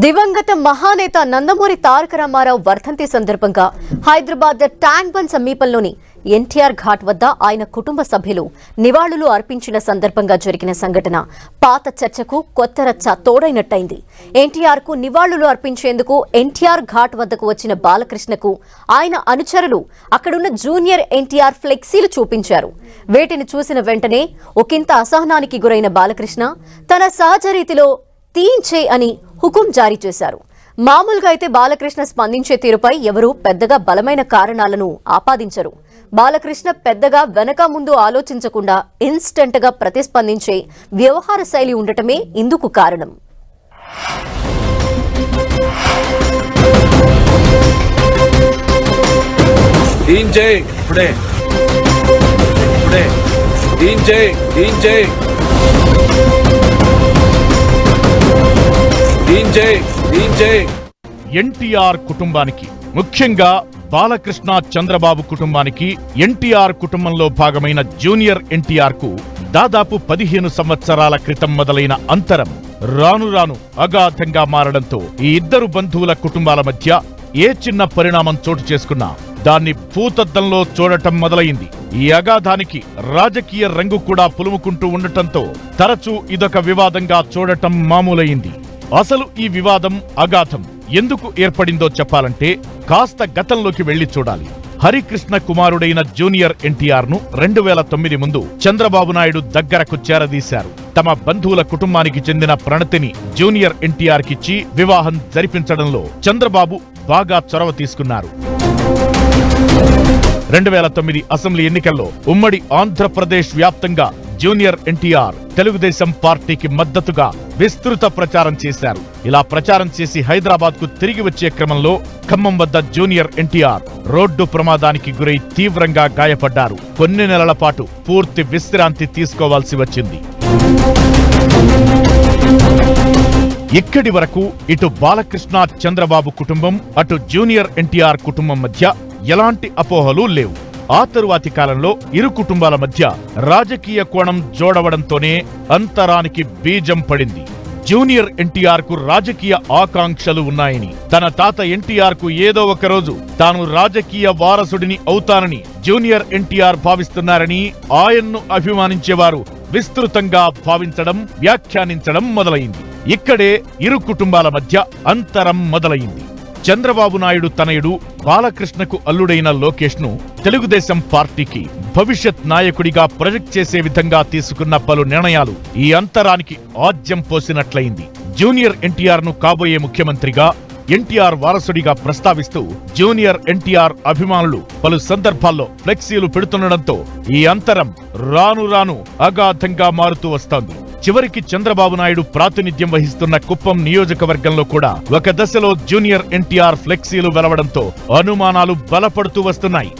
దివంగత మహానేత నందమూరి తారక రామారావు వర్ధంతి సందర్భంగా హైదరాబాద్ ట్యాంక్ బండ్ సమీపంలోని ఎన్టీఆర్ ఘాట్ వద్ద ఆయన కుటుంబ సభ్యులు నివాళులు అర్పించిన సందర్భంగా జరిగిన సంఘటన పాత చర్చకు కొత్త రచ్చ తోడైనట్టయింది. ఎన్టీఆర్ కు నివాళులు అర్పించేందుకు ఎన్టీఆర్ ఘాట్ వద్దకు వచ్చిన బాలకృష్ణకు ఆయన అనుచరులు అక్కడున్న జూనియర్ ఎన్టీఆర్ ఫ్లెక్సీలు చూపించారు. వీటిని చూసిన వెంటనే ఒకంత అసహనానికి గురైన బాలకృష్ణ తన సహజ రీతిలో తీయించే అని హుకుం జారీ చేశారు. మామూలుగా అయితే బాలకృష్ణ స్పందించే తీరుపై ఎవరూ పెద్దగా బలమైన కారణాలను ఆపాదించరు. బాలకృష్ణ పెద్దగా వెనక ముందు ఆలోచించకుండా ఇన్స్టెంట్ గా ప్రతిస్పందించే వ్యవహార శైలి ఉండటమే ఇందుకు కారణం. ఎన్టీఆర్ కుటుంబానికి, ముఖ్యంగా బాలకృష్ణ చంద్రబాబు కుటుంబానికి ఎన్టీఆర్ కుటుంబంలో భాగమైన జూనియర్ ఎన్టీఆర్ కు దాదాపు 15 సంవత్సరాల క్రితం మొదలైన అంతరం రాను రాను అగాధంగా మారడంతో ఈ ఇద్దరు బంధువుల కుటుంబాల మధ్య ఏ చిన్న పరిణామం చోటు చేసుకున్నా దాన్ని భూతద్దంలో చూడటం మొదలైంది. ఈ అగాధానికి రాజకీయ రంగు కూడా పులుముకుంటూ ఉండటంతో తరచూ ఇదొక వివాదంగా చూడటం మామూలైంది. అసలు ఈ వివాదం, అగాధం ఎందుకు ఏర్పడిందో చెప్పాలంటే కాస్త గతంలోకి వెళ్లి చూడాలి. హరికృష్ణ కుమారుడైన జూనియర్ ఎన్టీఆర్ ను 2009 ముందు చంద్రబాబు నాయుడు దగ్గరకు చేరదీశారు. తమ బంధువుల కుటుంబానికి చెందిన ప్రణతిని జూనియర్ ఎన్టీఆర్ కిచ్చి వివాహం జరిపించడంలో చంద్రబాబు బాగా చొరవ తీసుకున్నారు. 2009 అసెంబ్లీ ఎన్నికల్లో ఉమ్మడి ఆంధ్రప్రదేశ్ వ్యాప్తంగా జూనియర్ ఎన్టీఆర్ తెలుగుదేశం పార్టీకి మద్దతుగా విస్తృత ప్రచారం చేశారు. ఇలా ప్రచారం చేసి హైదరాబాద్ కు తిరిగి వచ్చే క్రమంలో ఖమ్మం వద్ద జూనియర్ ఎన్టీఆర్ రోడ్డు ప్రమాదానికి గురై తీవ్రంగా గాయపడ్డారు. కొన్ని నెలల పాటు పూర్తి విశ్రాంతి తీసుకోవాల్సి వచ్చింది. ఇక్కడి వరకు ఇటు బాలకృష్ణ చంద్రబాబు కుటుంబం, అటు జూనియర్ ఎన్టీఆర్ కుటుంబం మధ్య ఎలాంటి అపోహలు లేవు. ఆ తరువాతి కాలంలో ఇరు కుటుంబాల మధ్య రాజకీయ కోణం జోడవడంతోనే అంతరానికి బీజం పడింది. జూనియర్ ఎన్టీఆర్ కు రాజకీయ ఆకాంక్షలు ఉన్నాయని, తన తాత ఎన్టీఆర్ కు ఏదో ఒక రోజు తాను రాజకీయ వారసుడిని అవుతానని జూనియర్ ఎన్టీఆర్ భావిస్తున్నారని ఆయన్ను అభిమానించేవారు విస్తృతంగా భావించడం, వ్యాఖ్యానించడం మొదలైంది. ఇక్కడే ఇరు కుటుంబాల మధ్య అంతరం మొదలైంది. చంద్రబాబు నాయుడు తనయుడు బాలకృష్ణకు అల్లుడైన లోకేష్ ను తెలుగుదేశం పార్టీకి భవిష్యత్ నాయకుడిగా ప్రొజెక్ట్ చేసే విధంగా తీసుకున్న పలు నిర్ణయాలు ఈ అంతరానికి ఆజ్యం పోసినట్లయింది. జూనియర్ ఎన్టీఆర్ ను కాబోయే ముఖ్యమంత్రిగా, ఎన్టీఆర్ వారసుడిగా ప్రస్తావిస్తూ జూనియర్ ఎన్టీఆర్ అభిమానులు పలు సందర్భాల్లో ఫ్లెక్సీలు పెడుతుండటంతో ఈ అంతరం రాను రాను అగాధంగా మారుతూ వస్తోంది. చివరికి చంద్రబాబు నాయుడు ప్రాతినిధ్యం వహిస్తున్న కుప్పం నియోజకవర్గంలో కూడా ఒక దశలో జూనియర్ ఎన్టీఆర్ ఫ్లెక్సీలు వెలవడంతో అనుమానాలు బలపడుతూ వస్తున్నాయి.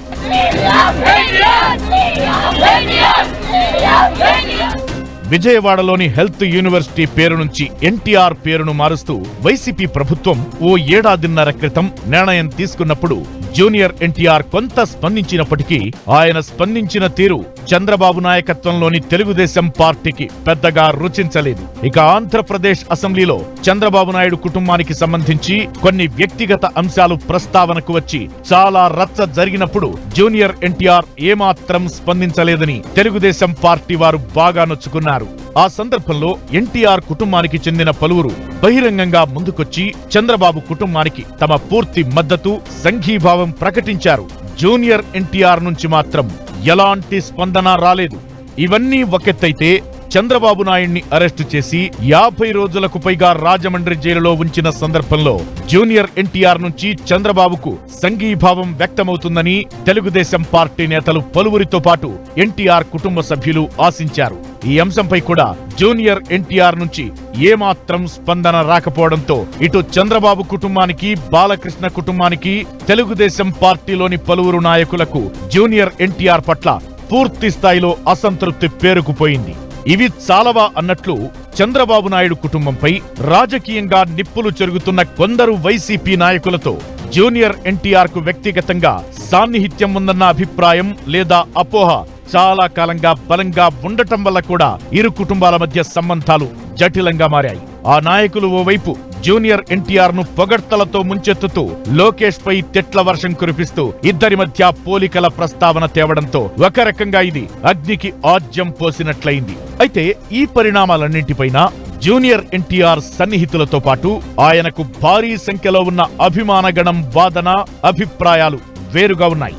విజయవాడలోని హెల్త్ యూనివర్సిటీ పేరు నుంచి ఎన్టీఆర్ పేరును మారుస్తూ వైసీపీ ప్రభుత్వం ఓ ఏడాదిన్నర క్రితం నిర్ణయం తీసుకున్నప్పుడు జూనియర్ ఎన్టీఆర్ కొంత స్పందించినప్పటికీ ఆయన స్పందించిన తీరు చంద్రబాబు నాయకత్వంలోని తెలుగుదేశం పార్టీకి పెద్దగా రుచించలేదు. ఇక ఆంధ్రప్రదేశ్ అసెంబ్లీలో చంద్రబాబు నాయుడు కుటుంబానికి సంబంధించి కొన్ని వ్యక్తిగత అంశాలు ప్రస్తావనకు వచ్చి చాలా రచ్చ జరిగినప్పుడు జూనియర్ ఎన్టీఆర్ ఏమాత్రం స్పందించలేదని తెలుగుదేశం పార్టీ వారు బాగా నొచ్చుకున్నారు. ఆ సందర్భంలో ఎన్టీఆర్ కుటుంబానికి చెందిన పలువురు బహిరంగంగా ముందుకొచ్చి చంద్రబాబు కుటుంబానికి తమ పూర్తి మద్దతు, సంఘీభావం ప్రకటించారు. జూనియర్ ఎన్టీఆర్ నుంచి మాత్రం ఎలాంటి స్పందన రాలేదు. ఇవన్నీ ఒకెత్తైతే చంద్రబాబు నాయుడిని అరెస్టు చేసి 50 రోజులకు పైగా రాజమండ్రి జైలులో ఉంచిన సందర్భంలో జూనియర్ ఎన్టీఆర్ నుంచి చంద్రబాబుకు సంఘీభావం వ్యక్తమవుతుందని తెలుగుదేశం పార్టీ నేతలు పలువురితో పాటు ఎన్టీఆర్ కుటుంబ సభ్యులు ఆశించారు. ఈ అంశంపై కూడా జూనియర్ ఎన్టీఆర్ నుంచి ఏమాత్రం స్పందన రాకపోవడంతో ఇటు చంద్రబాబు కుటుంబానికి, బాలకృష్ణ కుటుంబానికి, తెలుగుదేశం పార్టీలోని పలువురు నాయకులకు జూనియర్ ఎన్టీఆర్ పట్ల పూర్తి స్థాయిలో అసంతృప్తి పేరుకుపోయింది. ఇవి చాలవా అన్నట్లు చంద్రబాబు నాయుడు కుటుంబంపై రాజకీయంగా నిప్పులు చెరుగుతున్న కొందరు వైసీపీ నాయకులతో జూనియర్ ఎన్టీఆర్ కు వ్యక్తిగతంగా సాన్నిహిత్యం ఉందన్న అభిప్రాయం లేదా అపోహ చాలా కాలంగా బలంగా ఉండటం వల్ల కూడా ఇరు కుటుంబాల మధ్య సంబంధాలు జటిలంగా మారాయి. ఆ నాయకులు ఓవైపు జూనియర్ ఎన్టీఆర్ ను పొగడ్తలతో ముంచెత్తుతూ లోకేష్ పై తిట్ల వర్షం కురిపిస్తూ ఇద్దరి మధ్య పోలికల ప్రస్తావన తేవడంతో ఒక రకంగా ఇది అగ్నికి ఆజ్యం పోసినట్లయింది. అయితే ఈ పరిణామాలన్నింటిపైన జూనియర్ ఎన్టీఆర్ సన్నిహితులతో పాటు ఆయనకు భారీ సంఖ్యలో ఉన్న అభిమానగణం వాదన, అభిప్రాయాలు వేరుగా ఉన్నాయి.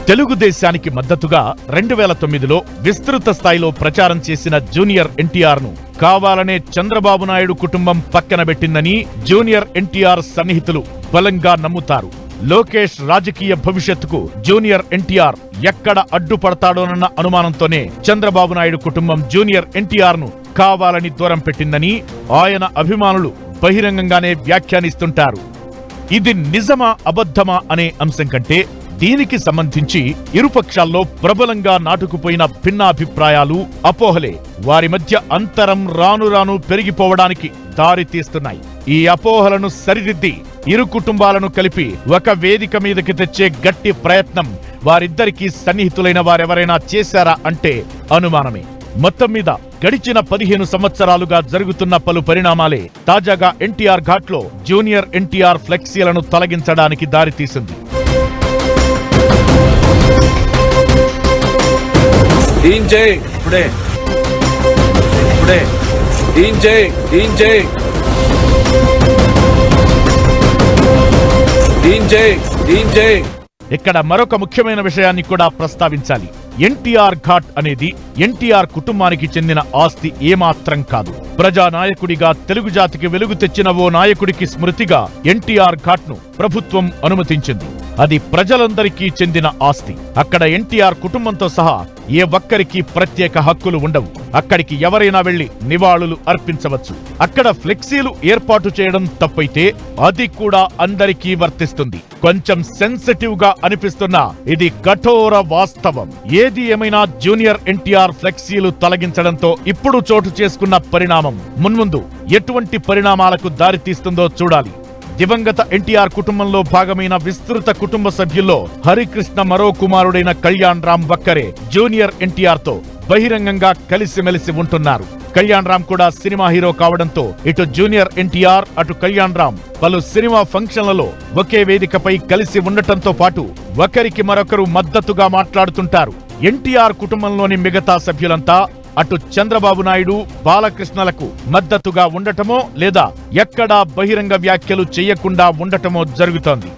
తెలుగుదేశానికి మద్దతుగా 2009లో విస్తృత స్థాయిలో ప్రచారం చేసిన జూనియర్ ఎన్టీఆర్ ను కావాలనే చంద్రబాబు నాయుడు కుటుంబం పక్కన పెట్టిందని జూనియర్ ఎన్టీఆర్ సన్నిహితులు బలంగా నమ్ముతారు. లోకేష్ రాజకీయ భవిష్యత్తుకు జూనియర్ ఎన్టీఆర్ ఎక్కడ అడ్డుపడతాడోనన్న అనుమానంతోనే చంద్రబాబు నాయుడు కుటుంబం జూనియర్ ఎన్టీఆర్ ను కావాలని దూరం పెట్టిందని ఆయన అభిమానులు బహిరంగంగానే వ్యాఖ్యానిస్తుంటారు. ఇది నిజమా అబద్ధమా అనే అంశం కంటే దీనికి సంబంధించి ఇరుపక్షాల్లో ప్రబలంగా నాటుకుపోయిన భిన్నాభిప్రాయాలు, అపోహలే వారి మధ్య అంతరం రాను రాను పెరిగిపోవడానికి దారి తీస్తున్నాయి. ఈ అపోహలను సరిదిద్ది ఇరు కుటుంబాలను కలిపి ఒక వేదిక మీదకి తెచ్చే గట్టి ప్రయత్నం వారిద్దరికీ సన్నిహితులైన వారెవరైనా చేశారా అంటే అనుమానమే. మొత్తం మీద గడిచిన 15 సంవత్సరాలుగా జరుగుతున్న పలు పరిణామాలే తాజాగా ఎన్టీఆర్ ఘాట్లో జూనియర్ ఎన్టీఆర్ ఫ్లెక్సీలను తొలగించడానికి దారితీసింది. ఇక్కడ మరొక ముఖ్యమైన విషయాన్ని కూడా ప్రస్తావించాలి. ఎన్టీఆర్ ఘాట్ అనేది ఎన్టీఆర్ కుటుంబానికి చెందిన ఆస్తి ఏమాత్రం కాదు. ప్రజానాయకుడిగా తెలుగు జాతికి వెలుగు తెచ్చిన ఓ నాయకుడికి స్మృతిగా ఎన్టీఆర్ ఘాట్ ను ప్రభుత్వం అనుమతించింది. అది ప్రజలందరికీ చెందిన ఆస్తి. అక్కడ ఎన్టీఆర్ కుటుంబంతో సహా ఏ ఒక్కరికి ప్రత్యేక హక్కులు ఉండవు. అక్కడికి ఎవరైనా వెళ్లి నివాళులు అర్పించవచ్చు. అక్కడ ఫ్లెక్సీలు ఏర్పాటు చేయడం తప్పైతే అది కూడా అందరికీ వర్తిస్తుంది. కొంచెం సెన్సిటివ్ గా అనిపిస్తున్నా ఇది కఠోర వాస్తవం. ఏది ఏమైనా జూనియర్ ఎన్టీఆర్ ఫ్లెక్సీలు తొలగించడంతో ఇప్పుడు చోటు చేసుకున్న పరిణామం మున్ముందు ఎటువంటి పరిణామాలకు దారితీస్తుందో చూడాలి. దివంగత ఎన్టీఆర్ కుటుంబంలో భాగమైన విస్తృత కుటుంబ సభ్యుల్లో హరికృష్ణ మరో కుమారుడైన కళ్యాణ్ రామ్ వక్కరే జూనియర్ ఎన్టీఆర్ తో బహిరంగంగా కలిసిమెలిసి ఉంటున్నారు. కళ్యాణ్ రామ్ కూడా సినిమా హీరో కావడంతో ఇటు జూనియర్ ఎన్టీఆర్, అటు కళ్యాణ్ రామ్ పలు సినిమా ఫంక్షన్లలో ఒకే వేదికపై కలిసి ఉండటంతో పాటు ఒకరికి మరొకరు మద్దతుగా మాట్లాడుతుంటారు. ఎన్టీఆర్ కుటుంబంలోని మిగతా సభ్యులంతా అటు చంద్రబాబు నాయుడు, బాలకృష్ణలకు మద్దతుగా ఉండటమో లేదా ఎక్కడా బహిరంగ వ్యాఖ్యలు చేయకుండా ఉండటమో జరుగుతోంది.